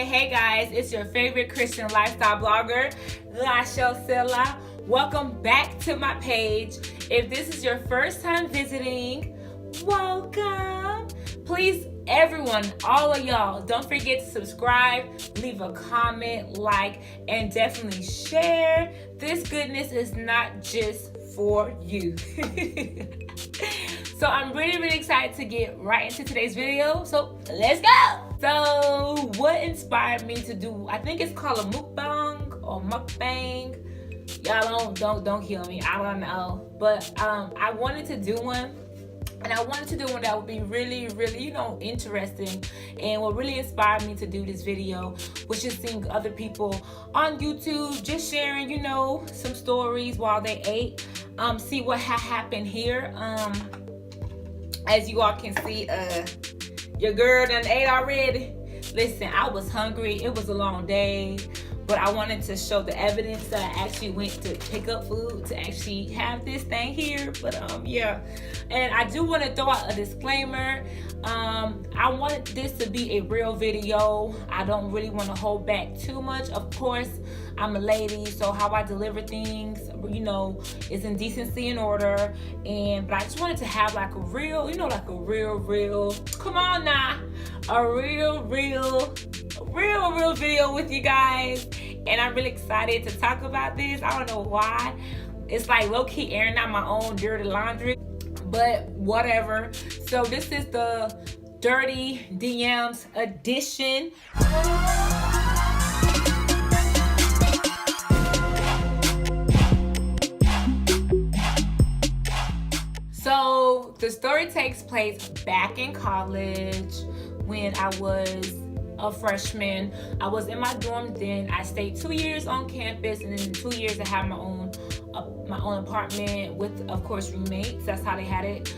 Hey guys, it's your favorite Christian lifestyle blogger, Rashell Selah. Welcome back to my page. If this is your first time visiting, welcome. Please, everyone, all of y'all, don't forget to subscribe, leave a comment, like, and definitely share. This goodness is not just for you. So I'm really excited to get right into today's video. So let's go. So what inspired me to do, I think it's called a mukbang or mukbang. Y'all don't kill me. I don't know. But I wanted to do one. And I wanted to do one that would be really, interesting. And what really inspired me to do this video was just seeing other people on YouTube just sharing, some stories while they ate. See what happened here. As you all can see, your girl done ate already. Listen, I was hungry. It was a long day. But I wanted to show the evidence that I actually went to pick up food to actually have this thing here. But yeah. And I do want to throw out a disclaimer. I want this to be a real video. I don't really want to hold back too much. Of course, I'm a lady, so how I deliver things, is in decency and order. But I just wanted to have like a real, come on now, a real video with you guys. And I'm really excited to talk about this. I don't know why. It's like low-key airing out my own dirty laundry, but whatever. So this is the Dirty DMs edition. So the story takes place back in college when I was a freshman. I was in my dorm then. I stayed 2 years on campus, and then in 2 years I had my own apartment with, of course, roommates. That's how they had it.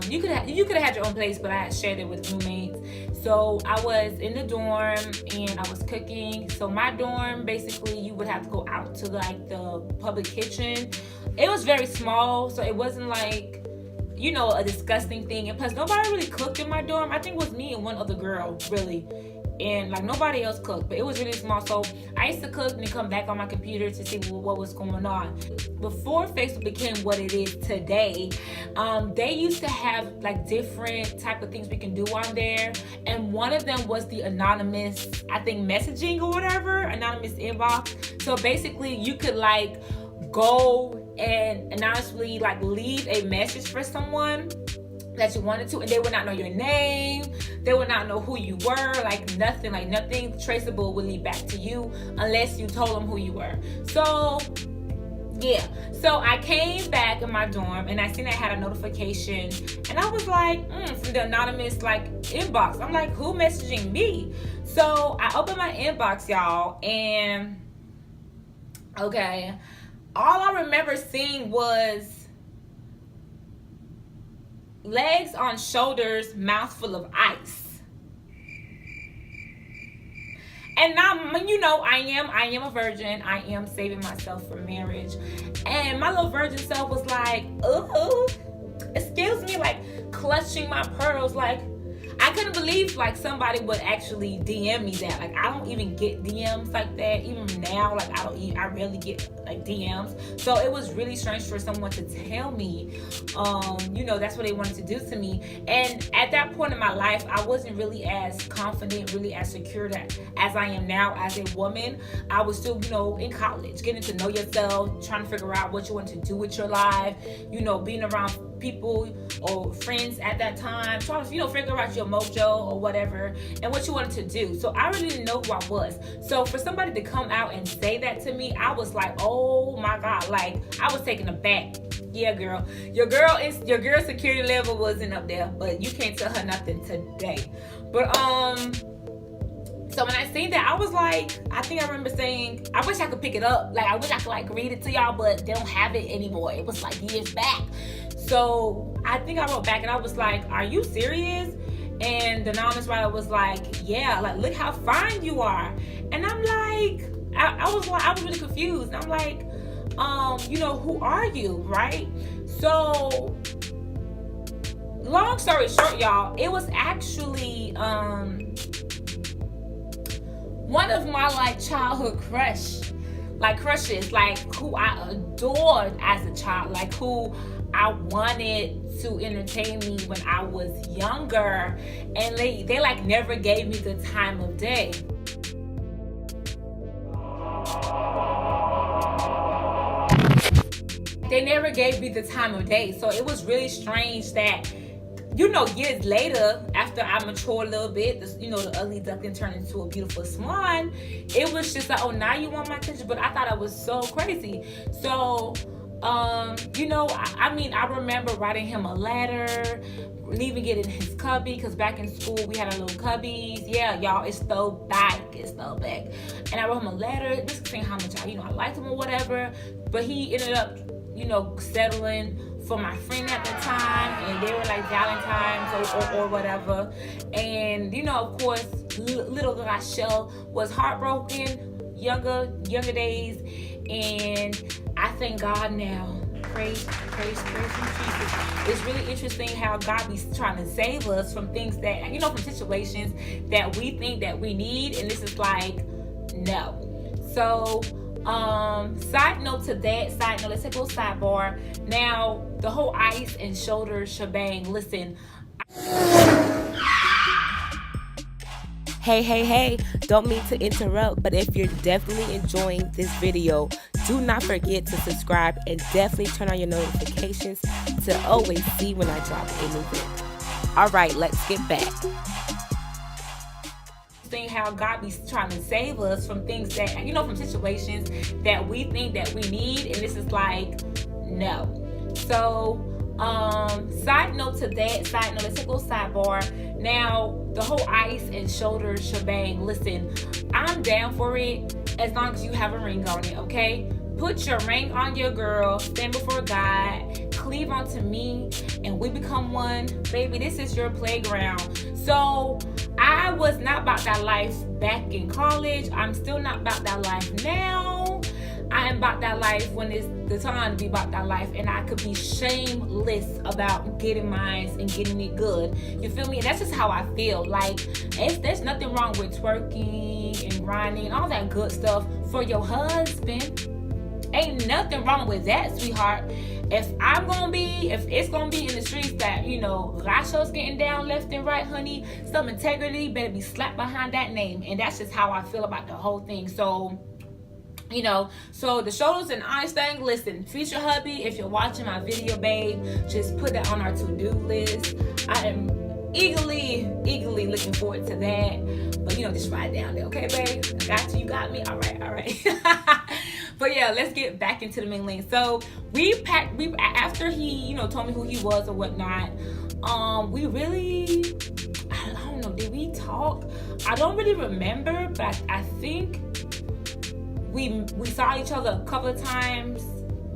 You could have had your own place, but I had shared it with roommates. So I was in the dorm and I was cooking. So my dorm, basically, you would have to go out to like the public kitchen. It was very small, so it wasn't like, a disgusting thing. And plus, nobody really cooked in my dorm. I think it was me and one other girl, really. And like nobody else cooked, but it was really small. So I used to cook and then come back on my computer to see what was going on. Before Facebook became what it is today, they used to have like different type of things we can do on there. And one of them was the anonymous, I think, messaging or whatever, anonymous inbox. So basically you could like go and anonymously like leave a message for someone that you wanted to, and they would not know your name, they would not know who you were, nothing traceable would lead back to you unless you told them who you were. So yeah, so I came back in my dorm and I seen I had a notification, and I was like, from the anonymous like inbox. I'm like, who messaging me? So I opened my inbox, y'all, and okay, all I remember seeing was legs on shoulders, mouth full of ice. And now, I am a virgin. I am saving myself for marriage. And my little virgin self was like, ooh, excuse me, like clutching my pearls. Like, I couldn't believe like somebody would actually DM me that. Like, I don't even get DMs like that. Even now, like I rarely get like DMs. So it was really strange for someone to tell me, that's what they wanted to do to me. And at that point in my life, I wasn't really as confident, really as secure as I am now as a woman. I was still, in college, getting to know yourself, trying to figure out what you want to do with your life, being around people or friends at that time, trying to, figure out your mojo or whatever and what you wanted to do. So I really didn't know who I was. So for somebody to come out and say that to me, I was like, oh my God, like I was taken aback. Yeah, girl, your girl security level wasn't up there, but you can't tell her nothing today. But so when I seen that, I was like, I think I remember saying, I wish I could pick it up. Like, I wish I could like read it to y'all, but they don't have it anymore. It was like years back. So I think I wrote back and I was like, are you serious? And the anonymous writer was like, yeah, like, look how fine you are. And I'm like, I was really confused. And I'm like, who are you, right? So long story short, y'all, it was actually one of my like childhood crushes, like who I adored as a child, like who I wanted to entertain me when I was younger, and they like never gave me the time of day. They never gave me the time of day. So it was really strange that, you know, years later, after I matured a little bit, you know, the ugly duckling turned into a beautiful swan. It was just like, oh, now you want my attention. But I thought I was so crazy. So, you know, I mean, I remember writing him a letter, leaving it in his cubby, because back in school we had our little cubbies. Yeah, y'all, it's so back. And I wrote him a letter, just saying how much I liked him or whatever. But he ended up, you know, settling for my friend at the time, and they were like Valentine's or whatever. And, you know, of course, little Rashell was heartbroken, younger days, and I thank God now. Praise Jesus. It's really interesting how God be trying to save us from things that, you know, from situations that we think that we need, and this is like, no. So, side note, let's take a little sidebar. Now, the whole ice and shoulder shebang, listen. Hey, don't mean to interrupt, but if you're definitely enjoying this video, do not forget to subscribe and definitely turn on your notifications to always see when I drop a new video. All right, let's get back. How God be trying to save us from things that, you know, from situations that we think that we need, and this is like, no. So, side note, let's take a little sidebar. Now, the whole ice and shoulder shebang, listen, I'm down for it as long as you have a ring on it, okay? Put your ring on your girl, stand before God, cleave onto me, and we become one. Baby, this is your playground. So, I was not about that life back in college. I'm still not about that life now. I am about that life when it's the time to be about that life, and I could be shameless about getting mine and getting it good. You feel me? And that's just how I feel. Like, there's nothing wrong with twerking and grinding and all that good stuff for your husband. Ain't nothing wrong with that, sweetheart. If it's gonna be in the streets that, you know, Rashell's getting down left and right, honey, some integrity better be slapped behind that name. And that's just how I feel about the whole thing. So, you know, so the shoulders and eyes thing, listen, future hubby, if you're watching my video, babe, just put that on our to-do list. I am eagerly looking forward to that. But, you know, just write it down there, okay, babe? I got you, you got me. All right. But yeah, let's get back into the main lane. So we after he, you know, told me who he was or whatnot, we really, I don't know, did we talk? I don't really remember, but I think we saw each other a couple of times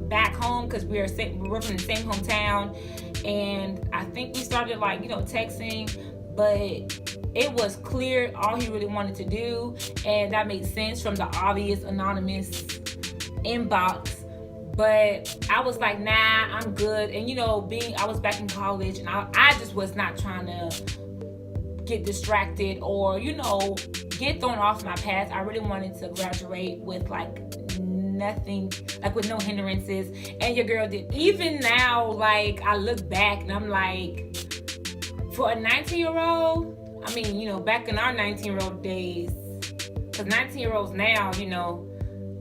back home, because we were from the same hometown, and I think we started, like, you know, texting, but it was clear all he really wanted to do, and that made sense from the obvious anonymous inbox. But I was like, nah, I'm good. And, you know, I was back in college, and I just was not trying to get distracted or, you know, get thrown off my path. I really wanted to graduate with like nothing, like with no hindrances, and your girl did. Even now, like, I look back and I'm like, for a 19-year-old, I mean, you know, back in our 19-year-old days, because 19-year-olds now, you know,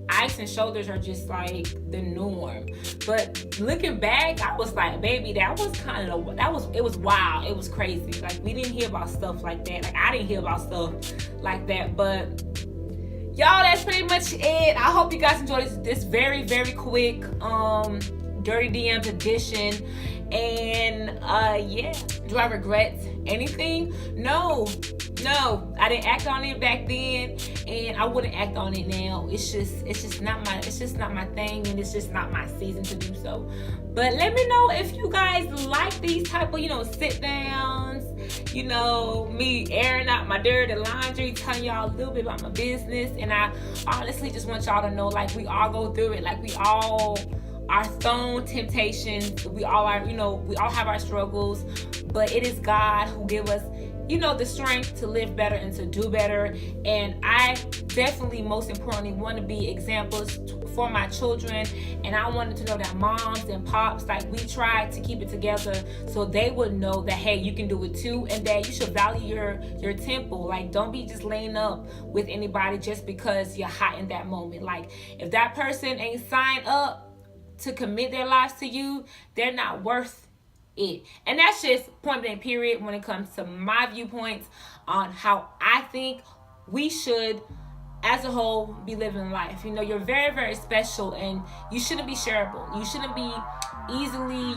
ice and shoulders are just like the norm. But looking back, I was like, baby, that was it was wild. It was crazy. Like, we didn't hear about stuff like that. Like, I didn't hear about stuff like that. But y'all, that's pretty much it. I hope you guys enjoyed this very, very quick Dirty DMs edition. And yeah, do I regret anything? No, I didn't act on it back then, and I wouldn't act on it now. It's just not my thing, and it's just not my season to do so. But let me know if you guys like these type of, you know, sit downs, you know, me airing out my dirty laundry, telling y'all a little bit about my business. And I honestly just want y'all to know, like, we all go through it. Like, we all our own temptations. We all are, we all have our struggles, but it is God who give us, the strength to live better and to do better. And I definitely, most importantly, want to be examples for my children. And I wanted to know that moms and pops, like, we try to keep it together so they would know that, hey, you can do it too, and that you should value your temple. Like, don't be just laying up with anybody just because you're hot in that moment. Like, if that person ain't signed up to commit their lives to you, they're not worth it. And that's just point blank period when it comes to my viewpoints on how I think we should, as a whole, be living life. You're very, very special, and you shouldn't be shareable. You shouldn't be easily,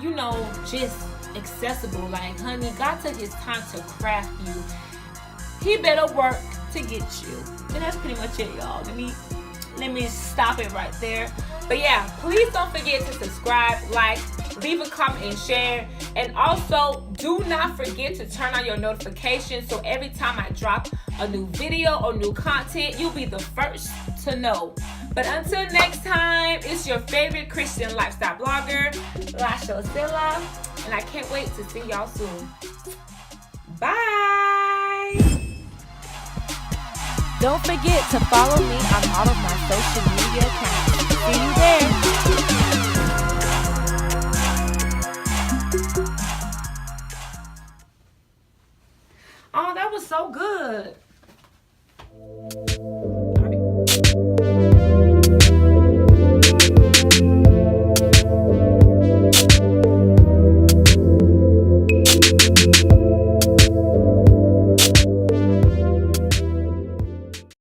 just accessible. Like, honey, God took his time to craft you. He better work to get you. And that's pretty much it, y'all. Let me stop it right there. But yeah, please don't forget to subscribe, like, leave a comment, and share. And also, do not forget to turn on your notifications so every time I drop a new video or new content, you'll be the first to know. But until next time, it's your favorite Christian lifestyle blogger, Rashell Selah, and I can't wait to see y'all soon. Bye! Don't forget to follow me on all of my social media accounts. See you there.